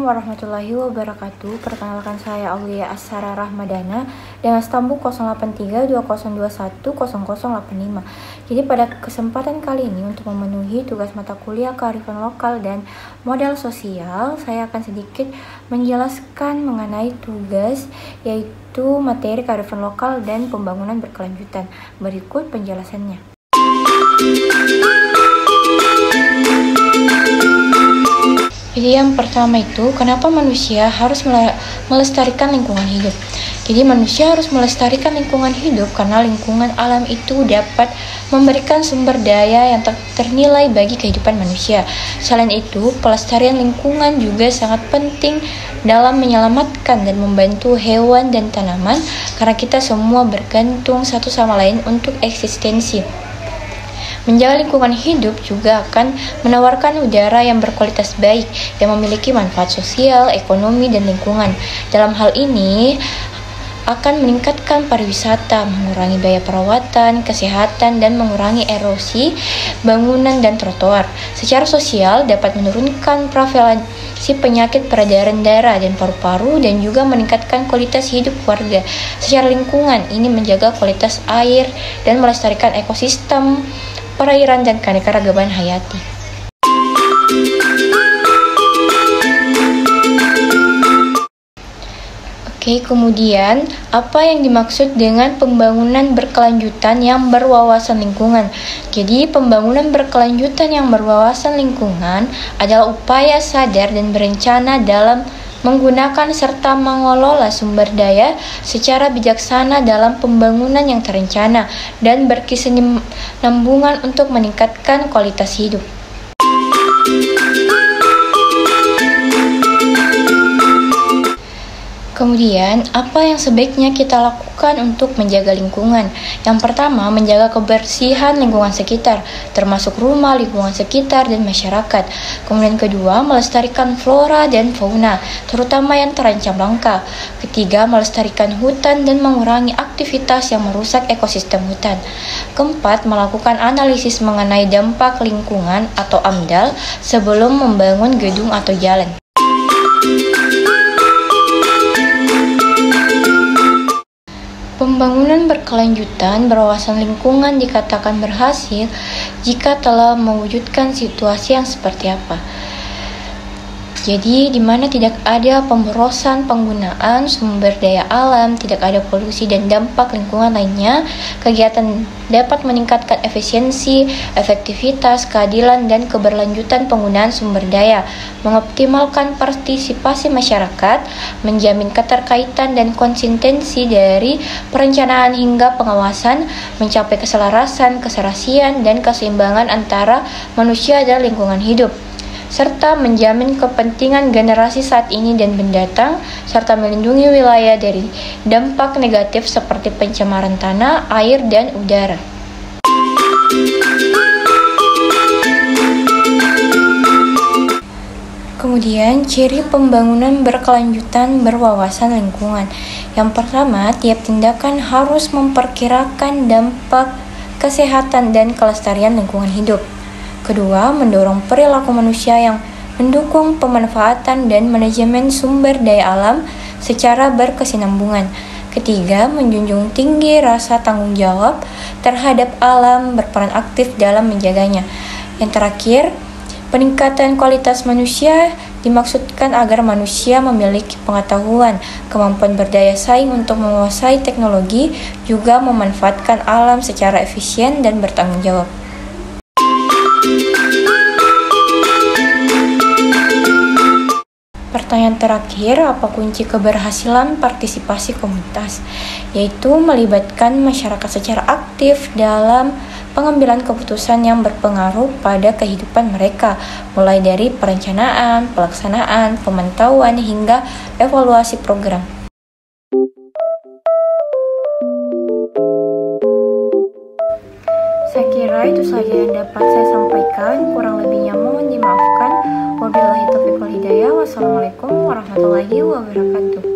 warahmatullahi wabarakatuh. Perkenalkan saya Aulia Asara Rahmadana dengan stambuk 083202110085. Jadi pada kesempatan kali ini untuk memenuhi tugas mata kuliah kearifan lokal dan modal sosial, saya akan sedikit menjelaskan mengenai tugas yaitu materi kearifan lokal dan pembangunan berkelanjutan. Berikut penjelasannya. Jadi yang pertama itu, kenapa manusia harus melestarikan lingkungan hidup? Jadi manusia harus melestarikan lingkungan hidup karena lingkungan alam itu dapat memberikan sumber daya yang ternilai bagi kehidupan manusia. Selain itu, pelestarian lingkungan juga sangat penting dalam menyelamatkan dan membantu hewan dan tanaman karena kita semua bergantung satu sama lain untuk eksistensi. Menjaga lingkungan hidup juga akan menawarkan udara yang berkualitas baik yang memiliki manfaat sosial, ekonomi, dan lingkungan. Dalam hal ini akan meningkatkan pariwisata, mengurangi biaya perawatan, kesehatan, dan mengurangi erosi bangunan dan trotoar. Secara sosial dapat menurunkan prevalensi penyakit peredaran darah dan paru-paru dan juga meningkatkan kualitas hidup warga. Secara lingkungan ini menjaga kualitas air dan melestarikan ekosistem perairan dan keanekaragaman hayati. Oke, kemudian apa yang dimaksud dengan pembangunan berkelanjutan yang berwawasan lingkungan? Jadi, pembangunan berkelanjutan yang berwawasan lingkungan adalah upaya sadar dan berencana dalam menggunakan serta mengelola sumber daya secara bijaksana dalam pembangunan yang terencana dan berkesinambungan untuk meningkatkan kualitas hidup. Kemudian, apa yang sebaiknya kita lakukan untuk menjaga lingkungan? Yang pertama, menjaga kebersihan lingkungan sekitar, termasuk rumah, lingkungan sekitar, dan masyarakat. Kemudian kedua, melestarikan flora dan fauna, terutama yang terancam langka. Ketiga, melestarikan hutan dan mengurangi aktivitas yang merusak ekosistem hutan. Keempat, melakukan analisis mengenai dampak lingkungan atau AMDAL sebelum membangun gedung atau jalan. Pembangunan berkelanjutan berwawasan lingkungan dikatakan berhasil jika telah mewujudkan situasi yang seperti apa. Jadi, di mana tidak ada pemborosan penggunaan sumber daya alam, tidak ada polusi dan dampak lingkungan lainnya, kegiatan dapat meningkatkan efisiensi, efektivitas, keadilan, dan keberlanjutan penggunaan sumber daya, mengoptimalkan partisipasi masyarakat, menjamin keterkaitan dan konsistensi dari perencanaan hingga pengawasan, mencapai keselarasan, keserasian, dan keseimbangan antara manusia dan lingkungan hidup, serta menjamin kepentingan generasi saat ini dan mendatang, serta melindungi wilayah dari dampak negatif seperti pencemaran tanah, air, dan udara. Kemudian, ciri pembangunan berkelanjutan berwawasan lingkungan. Yang pertama, tiap tindakan harus memperkirakan dampak kesehatan dan kelestarian lingkungan hidup. Kedua, mendorong perilaku manusia yang mendukung pemanfaatan dan manajemen sumber daya alam secara berkesinambungan. Ketiga, menjunjung tinggi rasa tanggung jawab terhadap alam, berperan aktif dalam menjaganya. Yang terakhir, peningkatan kualitas manusia dimaksudkan agar manusia memiliki pengetahuan, kemampuan berdaya saing untuk menguasai teknologi, juga memanfaatkan alam secara efisien dan bertanggung jawab. Pertanyaan terakhir, apa kunci keberhasilan partisipasi komunitas? Yaitu melibatkan masyarakat secara aktif dalam pengambilan keputusan yang berpengaruh pada kehidupan mereka, mulai dari perencanaan, pelaksanaan, pemantauan, hingga evaluasi program. Saya kira itu saja yang dapat saya sampaikan, kurang lebihnya mohon dimaafkan. Wabillahi taufiq wal hidayah. Wassalamualaikum warahmatullahi wabarakatuh.